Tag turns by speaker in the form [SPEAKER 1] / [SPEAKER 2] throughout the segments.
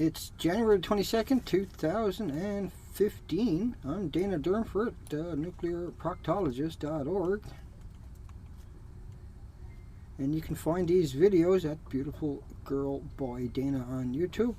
[SPEAKER 1] It's January 22nd, 2015. I'm Dana Durnford, nuclearproctologist.org. And you can find these videos at Beautiful Girl Boy Dana on YouTube.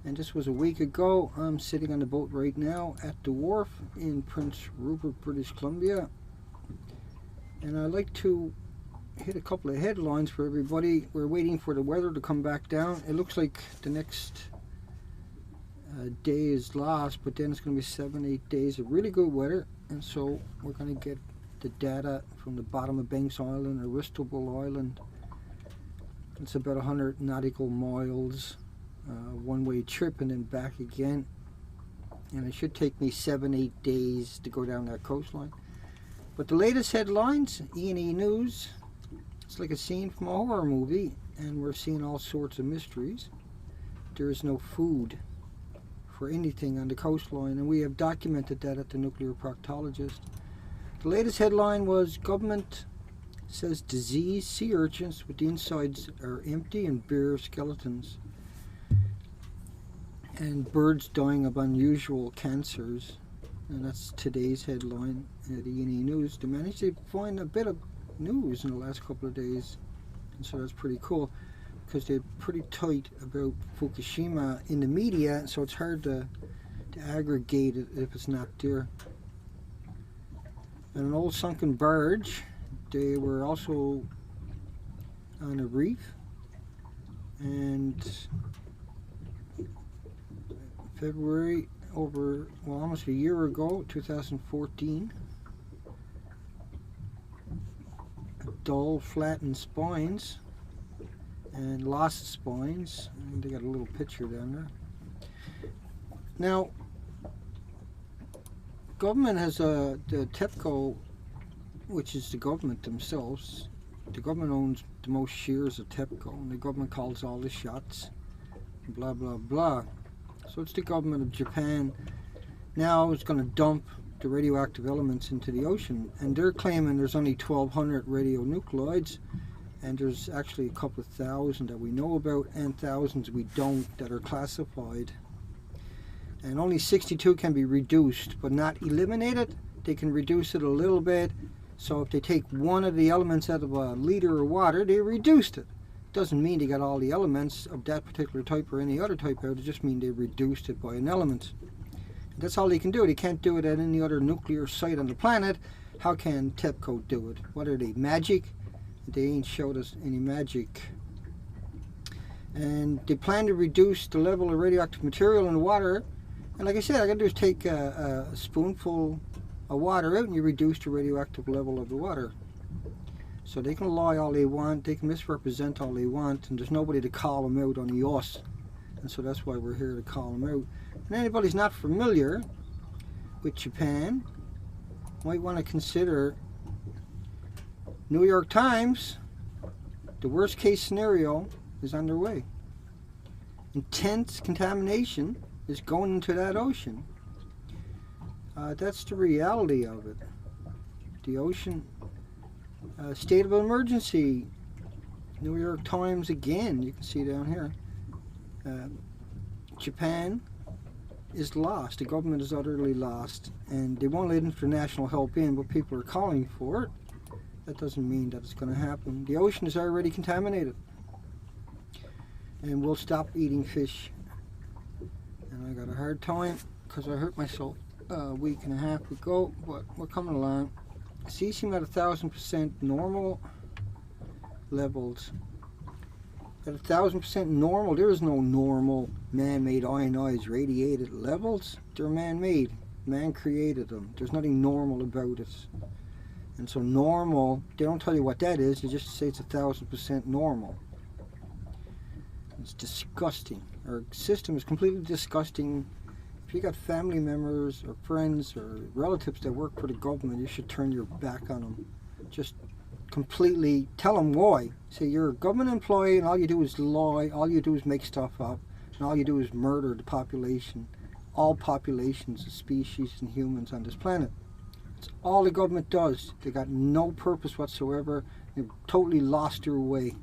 [SPEAKER 1] And this was a week ago. I'm sitting on the boat right now at the wharf in Prince Rupert, British Columbia. And I'd like to hit a couple of headlines for everybody. We're waiting for the weather to come back down. It looks like the next day is lost, but then it's going to be 7-8 days of really good weather, and so we're going to get the data from the bottom of Banks Island, Aristobal Island. It's about 100 nautical miles, one-way trip and then back again, and it should take me 7-8 days to go down that coastline. But the latest headlines, E&E News. It's like a scene from a horror movie, and we're seeing all sorts of mysteries. There is no food for anything on the coastline, and we have documented that at the Nuclear Proctologist. The latest headline was, government says diseased sea urchins with the insides are empty and bare skeletons. And birds dying of unusual cancers. And that's today's headline at E&E News. They managed to find a bit of news in the last couple of days, and so that's pretty cool, because they're pretty tight about Fukushima in the media, so it's hard to aggregate it if it's not there. And an old sunken barge, they were also on a reef, and February, over, well, almost a year ago, 2014, dull, flattened spines and lost spines, and they got a little picture down there. Now, government has the TEPCO, which is the government themselves. The government owns the most shares of TEPCO, and the government calls all the shots, blah blah blah. So it's the government of Japan now is going to dump the radioactive elements into the ocean, and they're claiming there's only 1,200 radionuclides, and there's actually a couple of thousand that we know about and thousands we don't that are classified, and only 62 can be reduced but not eliminated. They can reduce it a little bit, so if they take one of the elements out of a liter of water, they reduced it. Doesn't mean they got all the elements of that particular type or any other type out. It just means they reduced it by an element. That's all they can do. They can't do it at any other nuclear site on the planet. How can TEPCO do it? What are they, magic? They ain't showed us any magic. And they plan to reduce the level of radioactive material in the water. And like I said, all I gotta do is take a spoonful of water out and you reduce the radioactive level of the water. So they can lie all they want, they can misrepresent all they want, and there's nobody to call them out, only us. And so that's why we're here to call them out. And anybody's not familiar with Japan might want to consider New York Times. The worst case scenario is underway. Intense contamination is going into that ocean. That's the reality of it. The ocean, state of emergency. New York Times again, you can see down here. Japan is lost. The government is utterly lost, and they won't let international help in, but people are calling for it. That doesn't mean that it's going to happen. The ocean is already contaminated, and we'll stop eating fish. And I got a hard time because I hurt myself a week and a half ago, but we're coming along. Cesium at 1,000% normal levels. At 1,000% normal, there is no normal man-made ionized radiated levels. They're man-made. Man created them. There's nothing normal about it. And so normal, they don't tell you what that is. They just say it's 1,000% normal. It's disgusting. Our system is completely disgusting. If you got family members or friends or relatives that work for the government, you should turn your back on them. Just completely tell them why. Say you're a government employee and all you do is lie, all you do is make stuff up, and all you do is murder the population, all populations of species and humans on this planet. It's all the government does. They got no purpose whatsoever. They've totally lost their way.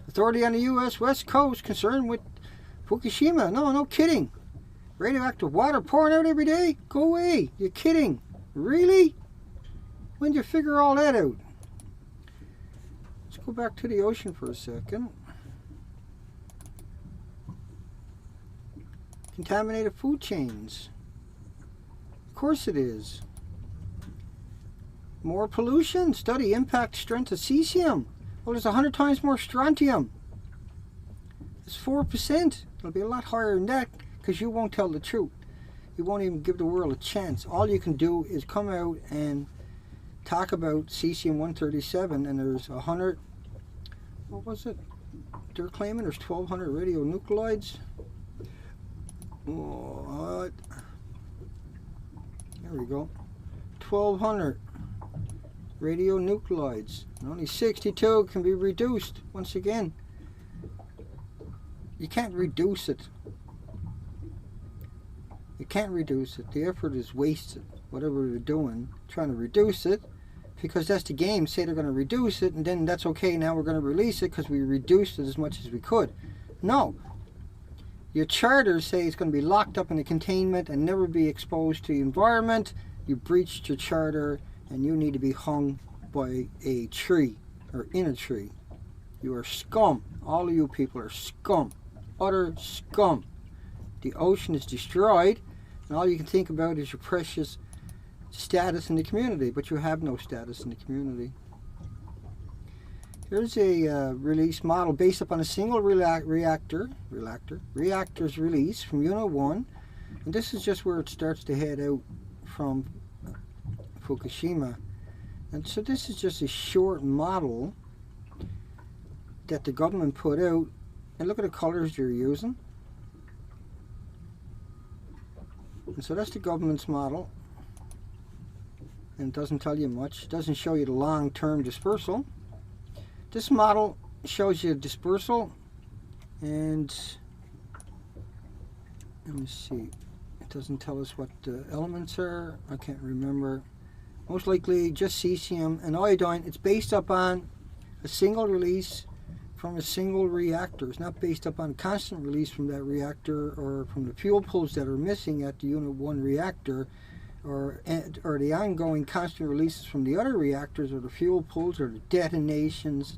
[SPEAKER 1] Authority on the U.S. West Coast concerned with Fukushima. No kidding. Radioactive water pouring out every day? Go away. You're kidding. Really? When did you figure all that out? Let's go back to the ocean for a second. Contaminated food chains. Of course it is. More pollution. Study impact strength of cesium. Well, there's 100 times more strontium. It's 4%. It'll be a lot higher than that because you won't tell the truth. You won't even give the world a chance. All you can do is come out and talk about cesium-137, and there's 100, what was it? They're claiming there's 1,200 radionuclides. What? There we go. 1,200 radionuclides. And only 62 can be reduced. Once again, you can't reduce it. You can't reduce it. The effort is wasted. Whatever they're doing, trying to reduce it, because that's the game. Say they're going to reduce it, and then that's okay. Now we're going to release it because we reduced it as much as we could. No. Your charters say it's going to be locked up in a containment and never be exposed to the environment. You breached your charter, and you need to be hung by a tree or in a tree. You are scum. All of you people are scum. Utter scum. The ocean is destroyed, and all you can think about is your precious status in the community, but you have no status in the community. Here's a release model based upon a single reactor's release from Unit 1, and this is just where it starts to head out from Fukushima. And so this is just a short model that the government put out, and look at the colors they're using. And so that's the government's model, and it doesn't tell you much. It doesn't show you the long-term dispersal. This model shows you dispersal, and let me see, it doesn't tell us what the elements are. I can't remember. Most likely just cesium and iodine. It's based upon a single release from a single reactor. It's not based upon constant release from that reactor or from the fuel pools that are missing at the Unit 1 reactor, or the ongoing constant releases from the other reactors or the fuel pools or the detonations.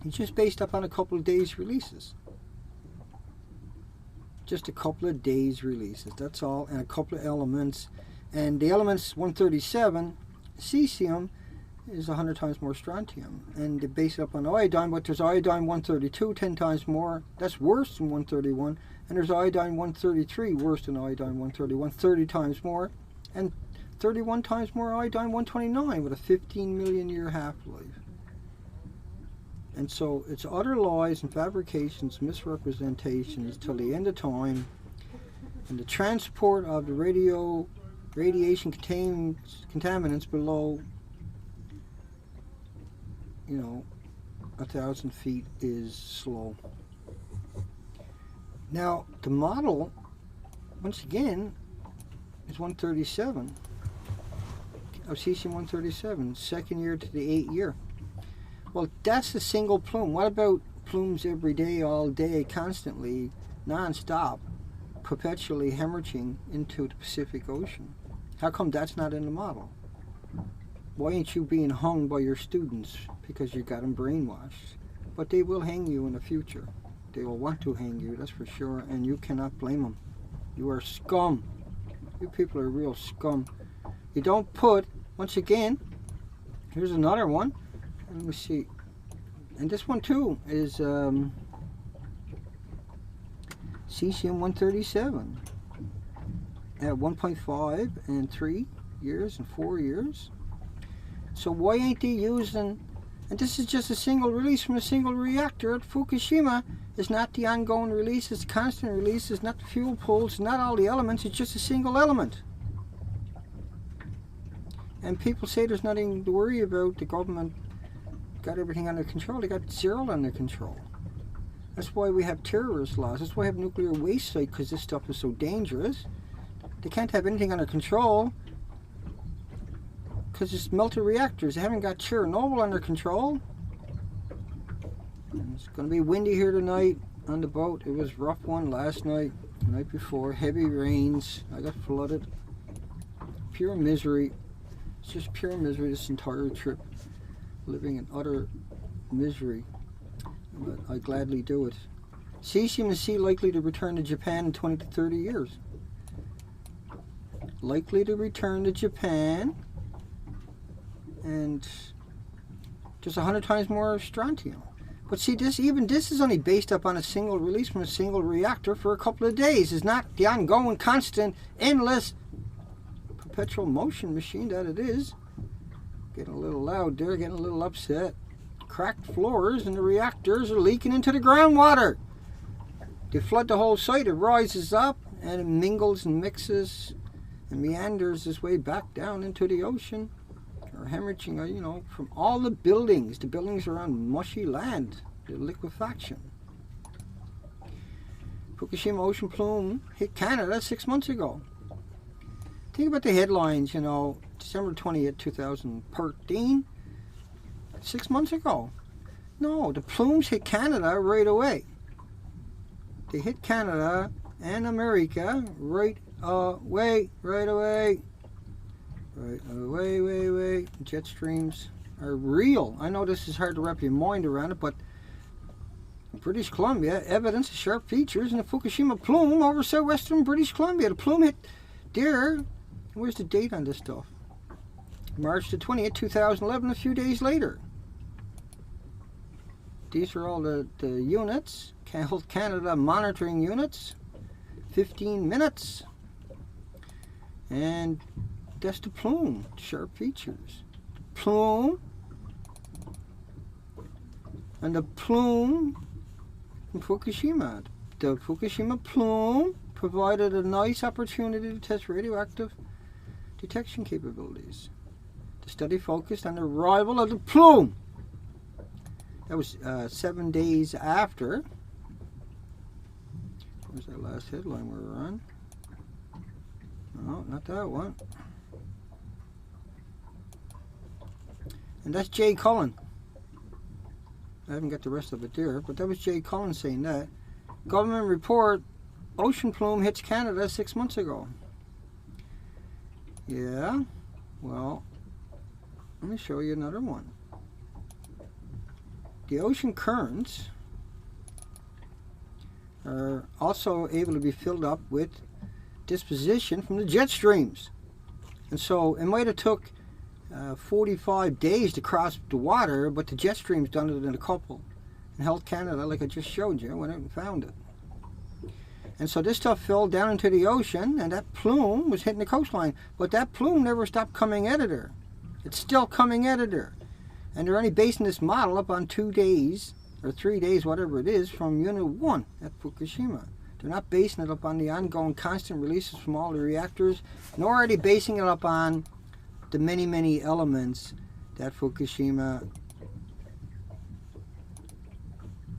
[SPEAKER 1] It's just based upon a couple of days releases. Just a couple of days releases, that's all, and a couple of elements. And the elements 137, cesium, is 100 times more strontium. And they base it up on iodine, but there's iodine 132, 10 times more. That's worse than 131. And there's iodine 133, worse than iodine 131, 30 times more. And 31 times more iodine 129 with a 15 million year half-life. And so it's utter lies and fabrications, misrepresentations till the end of time. And the transport of the radiation contaminants below, 1,000 feet is slow. Now the model, once again, is 137 of cesium-137, second year to the 8th year. Well, that's a single plume. What about plumes every day, all day, constantly, non-stop, perpetually hemorrhaging into the Pacific Ocean? How come that's not in the model? Why ain't you being hung by your students? Because you got them brainwashed. But they will hang you in the future. They will want to hang you, that's for sure, and you cannot blame them. You are scum. You people are real scum. You don't put, once again, here's another one. Let me see. And this one too is cesium-137 at 1.5 and 3 years and 4 years. So why ain't they using, and this is just a single release from a single reactor at Fukushima. It's not the ongoing release, it's constant release, it's not the fuel pools, not all the elements, it's just a single element. And people say there's nothing to worry about, the government got everything under control. They got zero under control. That's why we have terrorist laws. That's why we have nuclear waste site, because this stuff is so dangerous. They can't have anything under control because it's melted reactors. They haven't got Chernobyl under control. Let me It's going to be windy here tonight on the boat. It was a rough one last night, the night before. Heavy rains. I got flooded. Pure misery. It's just pure misery this entire trip. Living in utter misery. But I gladly do it. Cesium and sea likely to return to Japan in 20 to 30 years. Likely to return to Japan, and just 100 times more strontium. But see, this is only based up on a single release from a single reactor for a couple of days. It's not the ongoing, constant, endless, perpetual motion machine that it is. Getting a little loud there, getting a little upset. Cracked floors and the reactors are leaking into the groundwater. They flood the whole site. It rises up and it mingles and mixes and meanders its way back down into the ocean, or hemorrhaging, you know, from all the buildings. The buildings are on mushy land, the liquefaction. Fukushima ocean plume hit Canada 6 months ago. Think about the headlines, you know, December 20th, 2013, 6 months ago. No, the plumes hit Canada right away. They hit Canada and America right away. Jet streams are real. I know this is hard to wrap your mind around it, but British Columbia, evidence of sharp features in the Fukushima plume over southwestern British Columbia. The plume hit there. Where's the date on this stuff? March the 20th, 2011, a few days later. These are all the units, Health Canada monitoring units. 15 minutes. And that's the plume, sharp features. The plume, and the plume from Fukushima. The Fukushima plume provided a nice opportunity to test radioactive detection capabilities. The study focused on the arrival of the plume. That was 7 days after. Where's that last headline we were on? No, not that one. And that's Jay Cullen. I haven't got the rest of it there, but that was Jay Cullen saying that. Government report, ocean plume hits Canada 6 months ago. Yeah, well, let me show you another one. The ocean currents are also able to be filled up with disposition from the jet streams. And so it might have took 45 days to cross the water, but the jet streams done it in a couple. And Health Canada, like I just showed you, went out and found it. And so this stuff fell down into the ocean, and that plume was hitting the coastline. But that plume never stopped coming out of there. It's still coming out of there. And they're only basing this model up on 2 days, or 3 days, whatever it is, from Unit 1 at Fukushima. They're not basing it up on the ongoing constant releases from all the reactors, nor are they basing it up on the many, many elements that Fukushima,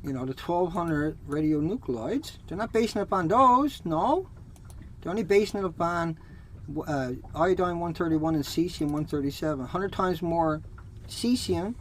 [SPEAKER 1] you know, the 1,200 radionuclides. They're not basing it up on those, no. They're only basing it up on iodine-131 and cesium-137. 100 times more cesium